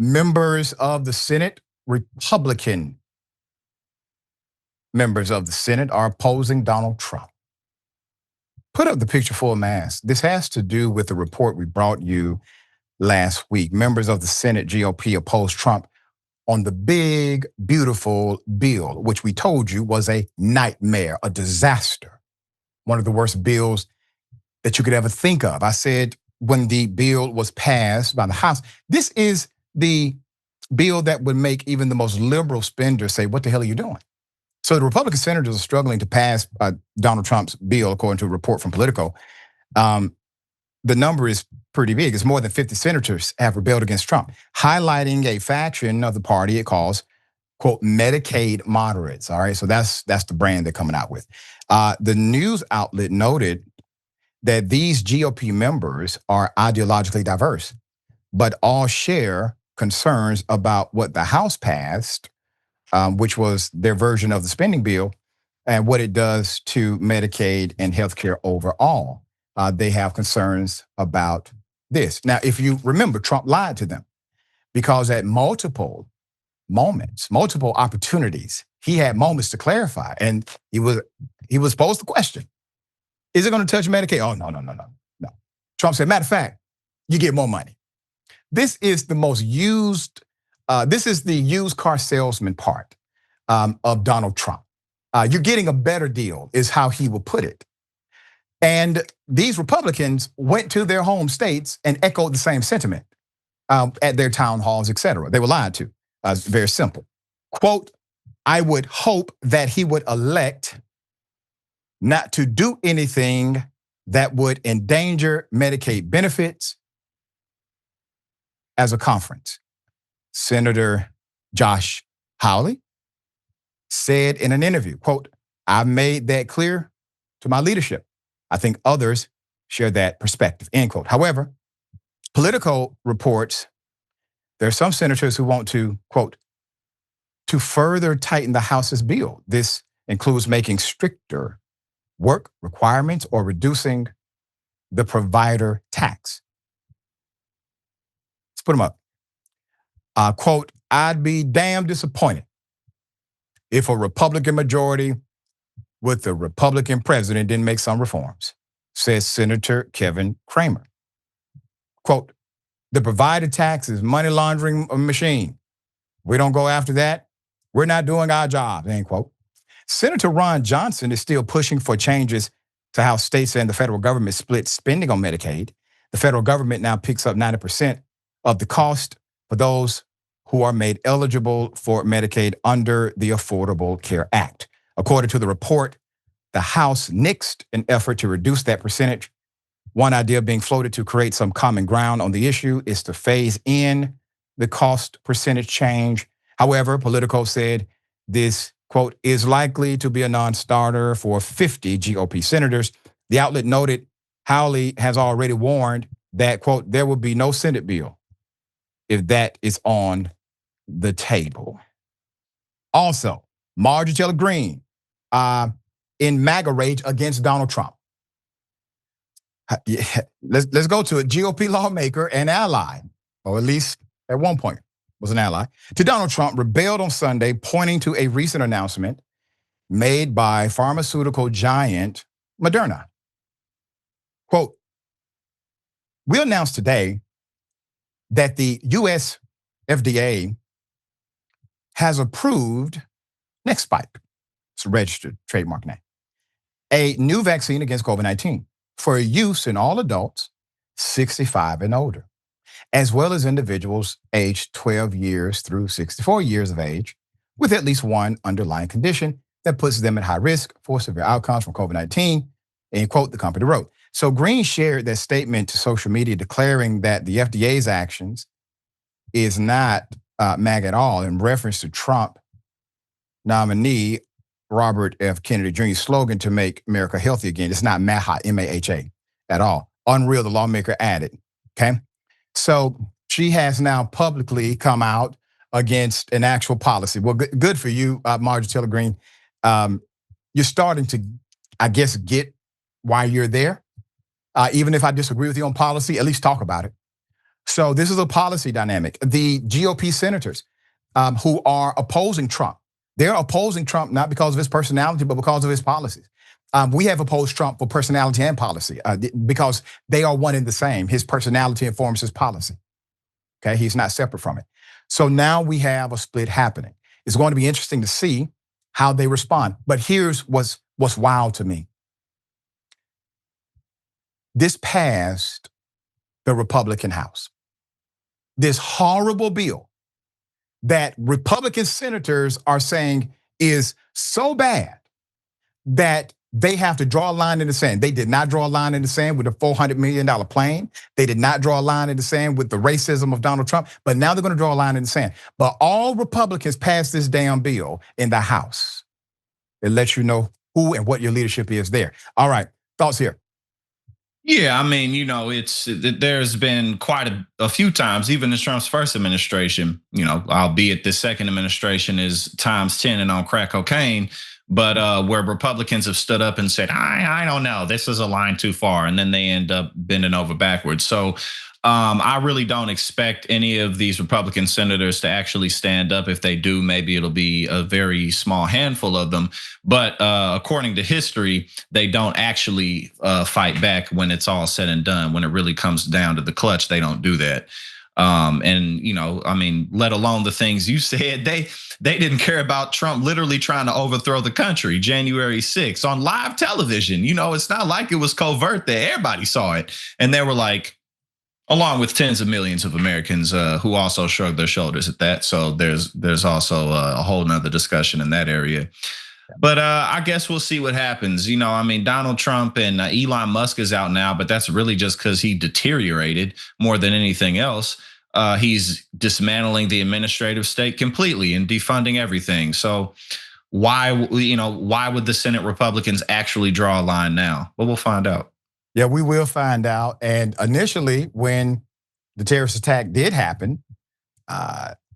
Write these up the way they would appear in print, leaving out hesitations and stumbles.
members of the Senate, Republican members of the Senate, are opposing Donald Trump. Put up the picture full mass. This has to do with the report we brought you last week. Members of the Senate GOP opposed Trump on the big, beautiful bill, which we told you was a nightmare, a disaster. One of the worst bills that you could ever think of. I said when the bill was passed by the House, this is the bill that would make even the most liberal spender say, what the hell are you doing? So the Republican senators are struggling to pass Donald Trump's bill, according to a report from Politico. The number is pretty big. It's more than 50 senators have rebelled against Trump, highlighting a faction of the party it calls, quote, Medicaid moderates. All right, so that's the brand they're coming out with. The news outlet noted that these GOP members are ideologically diverse, but all share concerns about what the House passed, which was their version of the spending bill, and what it does to Medicaid and healthcare overall. They have concerns about this. Now, if you remember, Trump lied to them because at multiple moments, multiple opportunities, he had moments to clarify, and he was posed the question: is it going to touch Medicaid? Oh, no. Trump said, matter of fact, you get more money. This is the most used. This is the used car salesman part of Donald Trump. You're getting a better deal, is how he will put it. And these Republicans went to their home states and echoed the same sentiment at their town halls, et cetera. They were lied to. It's very simple. Quote, I would hope that he would elect not to do anything that would endanger Medicaid benefits as a conference. Senator Josh Hawley said in an interview, quote, I've made that clear to my leadership. I think others share that perspective, end quote. However, Politico reports there are some senators who want to, quote, to further tighten the House's bill. This includes making stricter work requirements or reducing the provider tax. Let's put them up. Quote, I'd be damn disappointed if a Republican majority with the Republican president didn't make some reforms, says Senator Kevin Cramer. Quote, the provider tax is money laundering machine. We don't go after that. We're not doing our job, end quote. Senator Ron Johnson is still pushing for changes to how states and the federal government split spending on Medicaid. The federal government now picks up 90% of the cost for those who are made eligible for Medicaid under the Affordable Care Act. According to the report, the House nixed an effort to reduce that percentage. One idea being floated to create some common ground on the issue is to phase in the cost percentage change. However, Politico said this, quote, is likely to be a non-starter for 50 GOP senators. The outlet noted Hawley has already warned that, quote, there will be no Senate bill if that is on the table. Also, Marjorie Taylor Greene in MAGA rage against Donald Trump. Let's go to it. GOP lawmaker and ally, or at least at one point was an ally, to Donald Trump, rebelled on Sunday, pointing to a recent announcement made by pharmaceutical giant Moderna. Quote, we announced today that the US FDA has approved NextSpike, it's a registered trademark name, a new vaccine against COVID-19 for use in all adults 65 and older, as well as individuals aged 12 years through 64 years of age with at least one underlying condition that puts them at high risk for severe outcomes from COVID-19, end quote, the company wrote. So Green shared that statement to social media declaring that the FDA's actions is not MAGA at all, in reference to Trump nominee Robert F. Kennedy Jr.'s slogan to make America healthy again. It's not MAHA, M-A-H-A, at all. Unreal, the lawmaker added, okay? So she has now publicly come out against an actual policy. Well, good for you, Marjorie Taylor Greene. You're starting to, I guess, get why you're there. Even if I disagree with you on policy, at least talk about it. So this is a policy dynamic. The GOP senators who are opposing Trump, they're opposing Trump not because of his personality, but because of his policies. We have opposed Trump for personality and policy because they are one and the same. His personality informs his policy. Okay, he's not separate from it. So now we have a split happening. It's going to be interesting to see how they respond. But here's what's wild to me. This passed the Republican House. This horrible bill that Republican senators are saying is so bad that they have to draw a line in the sand. They did not draw a line in the sand with the $400 million plane. They did not draw a line in the sand with the racism of Donald Trump, but now they're gonna draw a line in the sand. But all Republicans passed this damn bill in the House. It lets you know who and what your leadership is there. All right, thoughts here. Yeah, I mean, there's been quite a few times, even in Trump's first administration, albeit the second administration is times 10 and on crack cocaine, but where Republicans have stood up and said, I don't know, this is a line too far, and then they end up bending over backwards. So I really don't expect any of these Republican senators to actually stand up. If they do, maybe it'll be a very small handful of them. But according to history, they don't actually fight back when it's all said and done. When it really comes down to the clutch, they don't do that. Let alone the things you said, they didn't care about Trump literally trying to overthrow the country January 6th on live television. It's not like it was covert there. Everybody saw it. And they were like, along with tens of millions of Americans who also shrugged their shoulders at that. So there's also a whole nother discussion in that area. But I guess we'll see what happens. Donald Trump and Elon Musk is out now, but that's really just because he deteriorated more than anything else. He's dismantling the administrative state completely and defunding everything. So why would the Senate Republicans actually draw a line now? Well, we'll find out. Yeah, we will find out. And initially, when the terrorist attack did happen,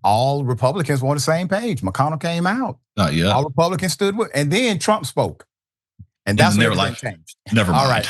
all Republicans were on the same page. McConnell came out. Yeah. All Republicans stood with, and then Trump spoke. And that's when everything changed. Never mind. All right.